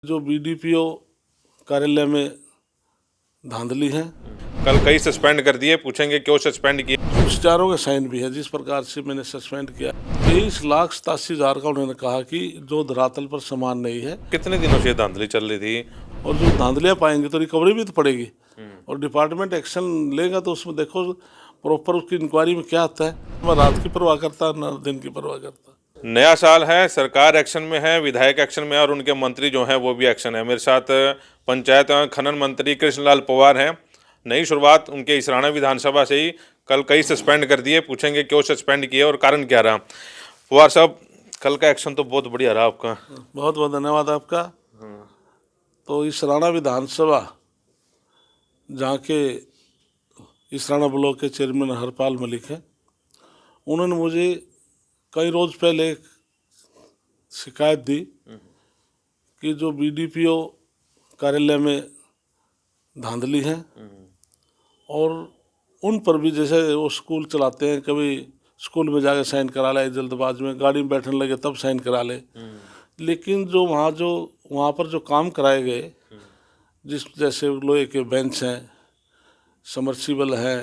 जो बीडीपीओ कार्यालय में धांधली है। कल कई सस्पेंड कर दिए, पूछेंगे क्यों सस्पेंड किए। कुछ चारों का साइन भी है। जिस प्रकार से मैंने सस्पेंड किया 23,87,000 का उन्होंने कहा कि जो धरातल पर सामान नहीं है। कितने दिनों से ये धांधली चल रही थी? और जो धांधलियाँ पाएंगे तो रिकवरी भी तो पड़ेगी और डिपार्टमेंट एक्शन लेगा तो उसमें देखो प्रॉपर उसकी इंक्वायरी में क्या आता है। मैं रात की परवाह करता न दिन की परवाह करता। नया साल है, सरकार एक्शन में है, विधायक एक्शन में है और उनके मंत्री जो हैं वो भी एक्शन है। मेरे साथ पंचायत एवं खनन मंत्री कृष्णलाल पवार हैं। नई शुरुआत उनके इसराना विधानसभा से ही। कल कई सस्पेंड कर दिए, पूछेंगे क्यों सस्पेंड किए और कारण क्या रहा। पवार साहब, कल का एक्शन तो बहुत बढ़िया रहा आपका। बहुत बहुत धन्यवाद आपका। तो इसराना विधानसभा जहाँ के इसराना ब्लॉक के चेयरमैन हरपाल मलिक हैं, उन्होंने मुझे कई रोज़ पहले एक शिकायत दी कि जो बीडीपीओ कार्यालय में धांधली है और उन पर भी जैसे वो स्कूल चलाते हैं, कभी स्कूल में जाकर साइन करा ले, जल्दबाजी में गाड़ी में बैठने लगे तब साइन करा ले। लेकिन जो वहाँ पर जो काम कराए गए, जिस जैसे लोहे के बेंच हैं, समर्सिबल है,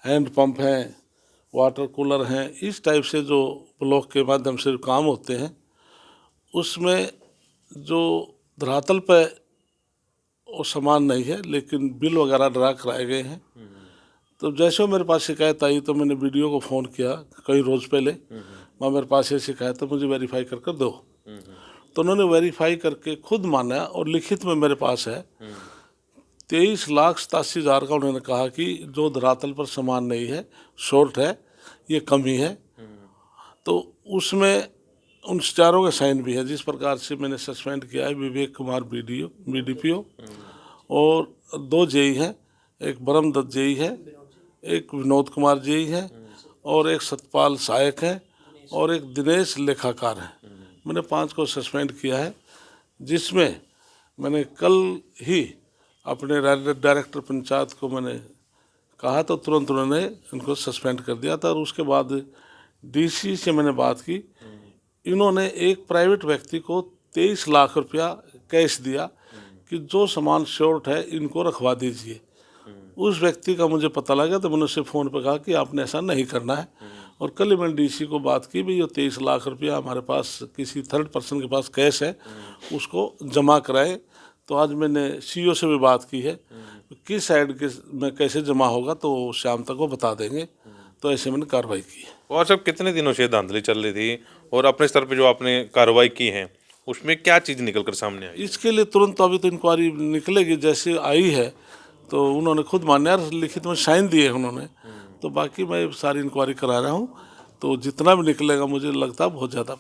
हैंड पंप हैं, वाटर कूलर हैं, इस टाइप से जो ब्लॉक के माध्यम से काम होते हैं, उसमें जो धरातल पे वो सामान नहीं है लेकिन बिल वगैरह ड्रा कराए गए हैं। तो जैसे मेरे पास शिकायत आई तो मैंने वीडियो को फ़ोन किया कई रोज़ पहले, मैं मेरे पास ये शिकायत है, मुझे वेरीफाई कर दो। तो उन्होंने वेरीफाई करके खुद माना और लिखित में मेरे पास है 23,87,000 का उन्होंने कहा कि जो धरातल पर सामान नहीं है, शॉर्ट है, ये कमी है। तो उसमें उन चारों का साइन भी है। जिस प्रकार से मैंने सस्पेंड किया है विवेक कुमार बीडीपीओ और 2 जेई हैं, एक ब्रह्मदत्त जेई है, एक विनोद कुमार जेई है और एक सतपाल सहायक है और एक दिनेश लेखाकार है। मैंने 5 को सस्पेंड किया है, जिसमें मैंने कल ही अपने डायरेक्टर पंचायत को मैंने कहा तो तुरंत उन्होंने उनको सस्पेंड कर दिया था। और उसके बाद डीसी से मैंने बात की, इन्होंने एक प्राइवेट व्यक्ति को 23 लाख रुपया कैश दिया कि जो सामान शॉर्ट है इनको रखवा दीजिए। उस व्यक्ति का मुझे पता लगा तो मैंने उससे फ़ोन पर कहा कि आपने ऐसा नहीं करना है। और कल ही मैंने डीसी को बात की, भाई ये 23 लाख रुपया हमारे पास किसी थर्ड पर्सन के पास कैश है, उसको जमा कराए। तो आज मैंने सीईओ से भी बात की है, किस साइड के में कैसे जमा होगा तो शाम तक वो बता देंगे। तो ऐसे मैंने कार्रवाई की है। और सब कितने दिनों से धांधली चल रही थी और अपने स्तर पे जो आपने कार्रवाई की है उसमें क्या चीज़ निकल कर सामने आई? इसके लिए तुरंत अभी तो इंक्वायरी निकलेगी, जैसे आई है तो उन्होंने खुद मान्य लिखित में साइन दिए उन्होंने। तो बाकी मैं सारी इंक्वायरी करा रहा हूँ, तो जितना भी निकलेगा मुझे लगता है बहुत ज़्यादा।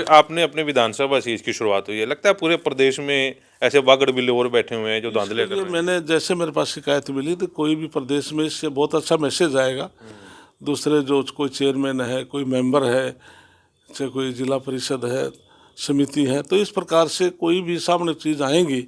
आपने अपने विधानसभा से इसकी शुरुआत हुई है, लगता है पूरे प्रदेश में ऐसे वागड़ बिल्ले और बैठे हुए हैं जो धांधले कर रहे हैं। मैंने जैसे मेरे पास शिकायत मिली तो कोई भी प्रदेश में इससे बहुत अच्छा मैसेज आएगा। दूसरे जो कोई चेयरमैन है, कोई मेंबर है, चाहे कोई जिला परिषद है, समिति है, तो इस प्रकार से कोई भी सामने चीज़ आएंगी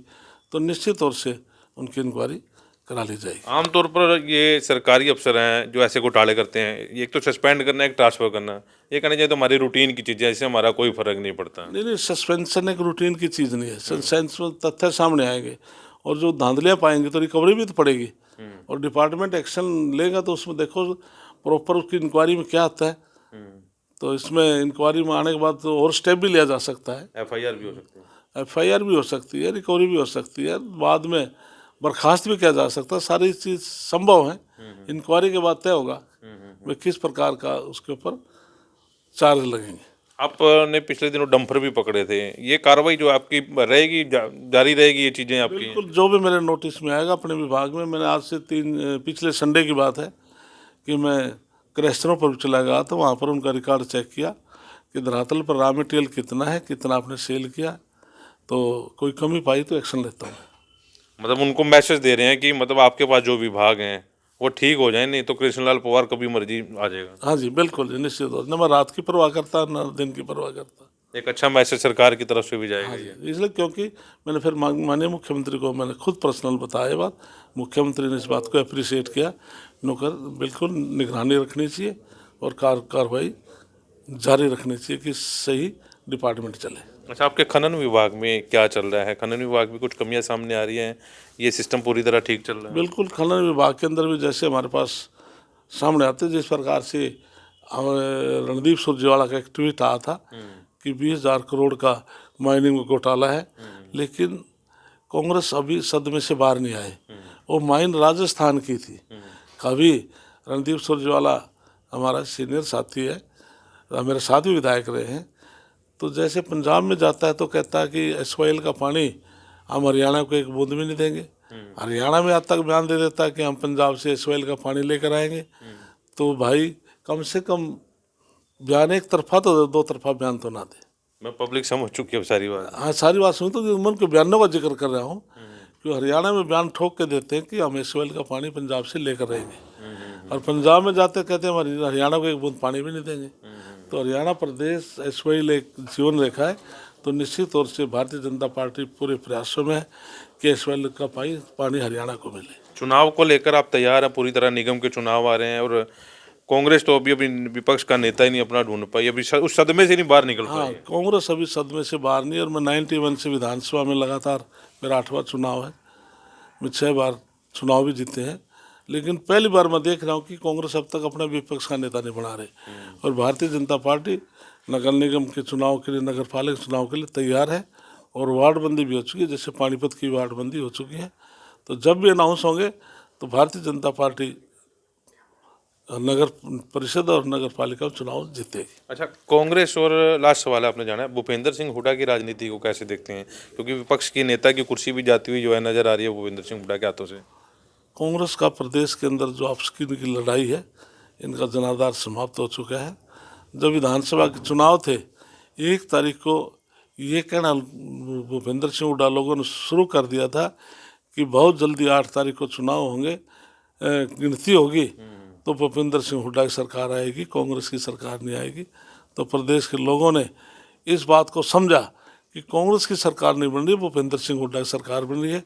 तो निश्चित तौर से उनकी इंक्वायरी करा ली जाएगी। आमतौर पर ये सरकारी अफसर हैं जो ऐसे घोटाले करते हैं, एक तो सस्पेंड करना, एक ट्रांसफर करना, ये कहना चाहिए तो हमारी रूटीन की चीज़ है, इससे हमारा कोई फर्क नहीं पड़ता। नहीं, सस्पेंशन एक रूटीन की चीज़ नहीं है। सस्पेंस में तथ्य सामने आएंगे और जो धांधलियाँ पाएंगे तो रिकवरी भी तो पड़ेगी और डिपार्टमेंट एक्शन लेगा तो उसमें देखो प्रॉपर उसकी इंक्वायरी में क्या आता है। तो इसमें इंक्वायरी में आने के बाद तो और स्टेप भी लिया जा सकता है। एफआईआर भी हो सकती है। एफआईआर भी हो सकती है, रिकवरी भी हो सकती है, बाद में बर्खास्त भी किया जा सकता है। सारी चीज़ संभव है। इंक्वायरी के बाद तय होगा वे किस प्रकार का उसके ऊपर चार्ज लगेंगे। आपने पिछले दिनों डंपर भी पकड़े थे, ये कार्रवाई जो आपकी रहेगी, जारी रहेगी ये चीज़ें आपकी? बिल्कुल, जो भी मेरे नोटिस में आएगा अपने विभाग में। मैंने आज से पिछले संडे की बात है कि मैं क्रैशरों पर चला गया तो वहाँ पर उनका रिकॉर्ड चेक किया कि धरातल पर रॉ मटेरियल कितना है, कितना आपने सेल किया, तो कोई कमी पाई तो एक्शन लेता हूँ। मतलब उनको मैसेज दे रहे हैं कि मतलब आपके पास जो विभाग हैं वो ठीक हो जाए, नहीं तो कृष्णलाल पवार कभी मर्जी आ जाएगा। हाँ जी, बिल्कुल जी, निश्चित तौर से। न मैं रात की परवाह करता न दिन की परवाह करता। एक अच्छा मैसेज सरकार की तरफ से भी जाएगा। हाँ जी, इसलिए क्योंकि मैंने फिर माननीय मुख्यमंत्री को मैंने खुद पर्सनल बताया बात। मुख्यमंत्री ने इस बात को अप्रिशिएट किया। नौकर बिल्कुल निगरानी रखनी चाहिए और कार्रवाई जारी रखनी चाहिए कि सही डिपार्टमेंट चले। अच्छा, आपके खनन विभाग में क्या चल रहा है? खनन विभाग में कुछ कमियां सामने आ रही हैं? ये सिस्टम पूरी तरह ठीक चल रहा है? बिल्कुल खनन विभाग के अंदर भी जैसे हमारे पास सामने आते हैं, जिस प्रकार से रणदीप सुरजेवाला का एक ट्वीट आया था कि 20,000 करोड़ का माइनिंग में घोटाला है, लेकिन कांग्रेस अभी सदमे से बाहर नहीं आए। वो माइन राजस्थान की थी। कभी रणदीप सुरजेवाला हमारा सीनियर साथी है, मेरे साथ भी विधायक रहे हैं, तो जैसे पंजाब में जाता है तो कहता है कि एसवाइएल का पानी हम हरियाणा को एक बूंद भी नहीं देंगे। हरियाणा में आज तक बयान दे देता है कि हम पंजाब से एसवाइएल का पानी लेकर आएंगे। तो भाई कम से कम बयान एक तरफा तो दो तरफा बयान तो ना दे। मैं पब्लिक समझ चुकी है सारी बात। हाँ, सारी बात सुनी तो मन के बयानों का जिक्र कर रहा हूँ कि हरियाणा में बयान ठोक के देते हैं कि हम एसवाइएल का पानी पंजाब से लेकर रहेंगे, और पंजाब में जाते कहते हैं हम हरियाणा को एक बूंद पानी भी नहीं देंगे। तो हरियाणा प्रदेश एसवाइएल एक जीवन रेखा है, तो निश्चित तौर से भारतीय जनता पार्टी पूरे प्रयासों में है कि एसवाइएल का पानी हरियाणा को मिले। चुनाव को लेकर आप तैयार हैं पूरी तरह? निगम के चुनाव आ रहे हैं और कांग्रेस तो अभी अभी विपक्ष का नेता ही नहीं अपना ढूंढ पाई, अभी उस सदमे से नहीं बाहर निकल हाँ, पाई। कांग्रेस अभी सदमे से बाहर नहीं, और मैं 91 से विधानसभा में लगातार मेरा 8वां चुनाव है। मैं 6 बार चुनाव भी जीते हैं, लेकिन पहली बार मैं देख रहा हूँ कि कांग्रेस अब तक अपना विपक्ष का नेता नहीं बना रहे, और भारतीय जनता पार्टी नगर निगम के चुनाव के लिए, नगर पालिका चुनाव के लिए तैयार है, और वार्डबंदी भी हो चुकी है, जैसे पानीपत की वार्डबंदी हो चुकी है। तो जब भी अनाउंस होंगे तो भारतीय जनता पार्टी नगर परिषद और नगर पालिका चुनाव जीतेगी। अच्छा, कांग्रेस और लास्ट सवाल है, आपने जाना है भूपेंद्र सिंह हुड्डा की राजनीति को कैसे देखते हैं? क्योंकि विपक्ष की नेता की कुर्सी भी जाती हुई जो है नजर आ रही है भूपेंद्र सिंह हुड्डा के हाथों से। कांग्रेस का प्रदेश के अंदर जो आपस की लड़ाई है, इनका जनाधार समाप्त हो चुका है। जब विधानसभा के चुनाव थे 1 तारीख को, ये कहना भूपेंद्र सिंह हुड्डा लोगों ने शुरू कर दिया था कि बहुत जल्दी 8 तारीख को चुनाव होंगे, गिनती होगी तो भूपेंद्र सिंह हुड्डा की सरकार आएगी, कांग्रेस की सरकार नहीं आएगी। तो प्रदेश के लोगों ने इस बात को समझा कि कांग्रेस की सरकार नहीं बन रही, भूपेंद्र सिंह हुड्डा की सरकार बन रही है,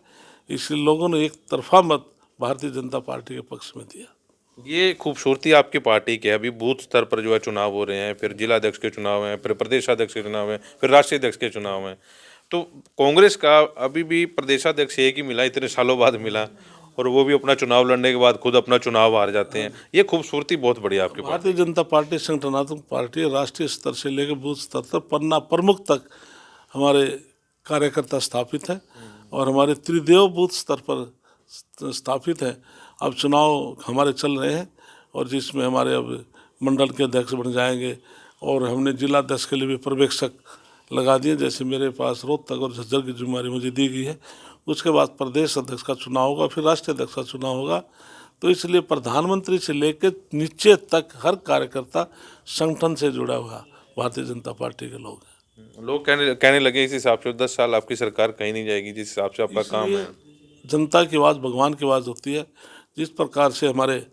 इसलिए लोगों ने एक तरफा मत भारतीय जनता पार्टी के पक्ष में दिया। ये खूबसूरती आपकी पार्टी की है, अभी बूथ स्तर पर जो है चुनाव हो रहे हैं, फिर जिला अध्यक्ष के चुनाव हैं, फिर प्रदेशाध्यक्ष के चुनाव हैं, फिर राष्ट्रीय अध्यक्ष के चुनाव हैं। तो कांग्रेस का अभी भी प्रदेशाध्यक्ष एक ही मिला, इतने सालों बाद मिला, और वो भी अपना चुनाव लड़ने के बाद खुद अपना चुनाव हार जाते हैं। ये खूबसूरती बहुत बढ़िया आपके पास। भारतीय जनता पार्टी संगठनात्मक पार्टी है, राष्ट्रीय स्तर से लेकर बूथ स्तर तक, पन्ना प्रमुख तक हमारे कार्यकर्ता स्थापित हैं, और हमारे त्रिदेव बूथ स्तर पर स्थापित हैं। अब चुनाव हमारे चल रहे हैं, और जिसमें हमारे अब मंडल के अध्यक्ष बन जाएंगे, और हमने जिला अध्यक्ष के लिए भी पर्यवेक्षक लगा दिए, जैसे मेरे पास रोहतक और झज्जर की जिम्मेदारी मुझे दी गई है। उसके बाद प्रदेश अध्यक्ष का चुनाव होगा, फिर राष्ट्रीय अध्यक्ष का चुनाव होगा। तो इसलिए प्रधानमंत्री से लेकर नीचे तक हर कार्यकर्ता संगठन से जुड़ा हुआ भारतीय जनता पार्टी के लोग हैं। लोग कहने लगे इस हिसाब से 10 साल आपकी सरकार कहीं नहीं जाएगी, जिस हिसाब से आपका काम है। जनता की आवाज़ भगवान की आवाज़ होती है। जिस प्रकार से हमारे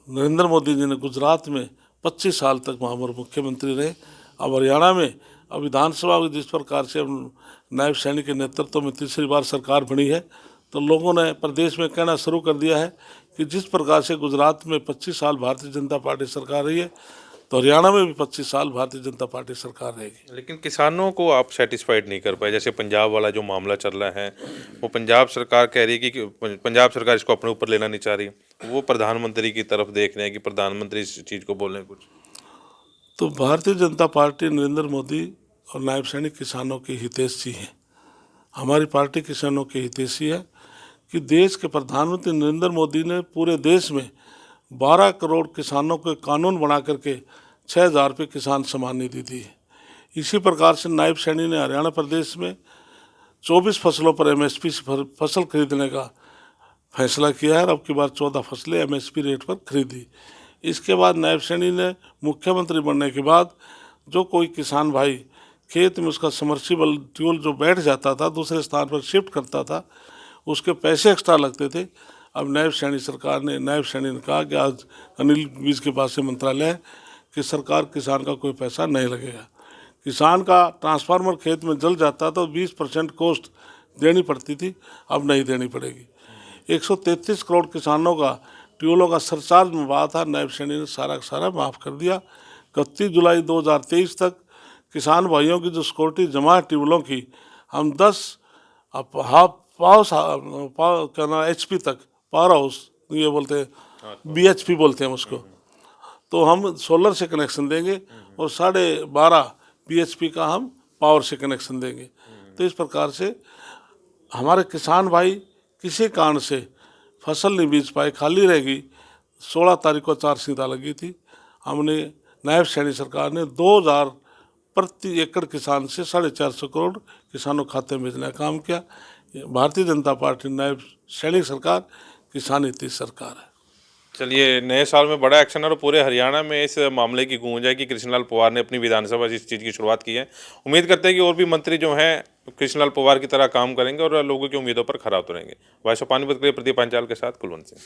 नरेंद्र मोदी जी ने गुजरात में 25 साल तक वहाँ पर मुख्यमंत्री रहे, अब हरियाणा में अब विधानसभा में जिस प्रकार से नायब सैनी के नेतृत्व में तीसरी बार सरकार बनी है, तो लोगों ने प्रदेश में कहना शुरू कर दिया है कि जिस प्रकार से गुजरात में 25 साल भारतीय जनता पार्टी सरकार रही है, तो हरियाणा में भी 25 साल भारतीय जनता पार्टी सरकार रहेगी। लेकिन किसानों को आप सेटिस्फाइड नहीं कर पाए। जैसे पंजाब वाला जो मामला चल रहा है, वो पंजाब सरकार कह रही है कि पंजाब सरकार इसको अपने ऊपर लेना नहीं चाह रही, वो प्रधानमंत्री की तरफ देख रहे हैं कि प्रधानमंत्री इस चीज़ को बोलें कुछ। तो भारतीय जनता पार्टी नरेंद्र मोदी और नायब सैनिक किसानों के हितैषी हैं। हमारी पार्टी किसानों के हितैषी है कि देश के प्रधानमंत्री नरेंद्र मोदी ने पूरे देश में 12 करोड़ किसानों के कानून बना करके 6,000 रुपये किसान सम्मान निधि दी है। इसी प्रकार से नायब सैनी ने हरियाणा प्रदेश में 24 फसलों पर MSP से फसल खरीदने का फैसला किया है, और अब की बार 14 फसलें MSP रेट पर खरीदी। इसके बाद नायब सैनी ने मुख्यमंत्री बनने के बाद जो कोई किसान भाई खेत में उसका समर्सिबल ट्यूबवेल जो बैठ जाता था, दूसरे स्थान पर शिफ्ट करता था, उसके पैसे एक्स्ट्रा लगते थे। अब नायब सैनी सरकार ने, नायब सैनी ने कहा कि आज अनिल विज के पास से मंत्रालय है कि सरकार किसान का कोई पैसा नहीं लगेगा। किसान का ट्रांसफार्मर खेत में जल जाता तो 20% कॉस्ट देनी पड़ती थी, अब नहीं देनी पड़ेगी। 133 करोड़ किसानों का ट्यूबवेलों का सरचार्ज में बात था, नायब सैनी ने सारा का सारा माफ़ कर दिया। 31 जुलाई 2023 तक किसान भाइयों की जो सिक्योरिटी जमा है ट्यूबवेलों की, हम 10 हाफ पाव क्या ना HP तक पावर हाउस ये बोलते हैं, BHP बोलते हैं उसको, तो हम सोलर से कनेक्शन देंगे और 12.5 BHP का हम पावर से कनेक्शन देंगे। तो इस प्रकार से हमारे किसान भाई किसी कारण से फसल नहीं बीज पाए, खाली रहेगी। 16 तारीख को चारसीता लगी थी, हमने नायब सैनी सरकार ने 2000 प्रति एकड़ किसान से 450 करोड़ किसानों के खाते में भेजने का काम किया। भारतीय जनता पार्टी नायब सैनिक सरकार, किसान हित सरकार है। चलिए, नए साल में बड़ा एक्शन है और पूरे हरियाणा में इस मामले की गूंज है कि कृष्णलाल पवार ने अपनी विधानसभा से इस चीज़ की शुरुआत की है। उम्मीद करते हैं कि और भी मंत्री जो हैं कृष्णलाल पवार की तरह काम करेंगे और लोगों की उम्मीदों पर खरा उतरेंगे। वॉइस ऑफ पानीपत के लिए प्रदीप पांचाल के साथ कुलवंत सिंह।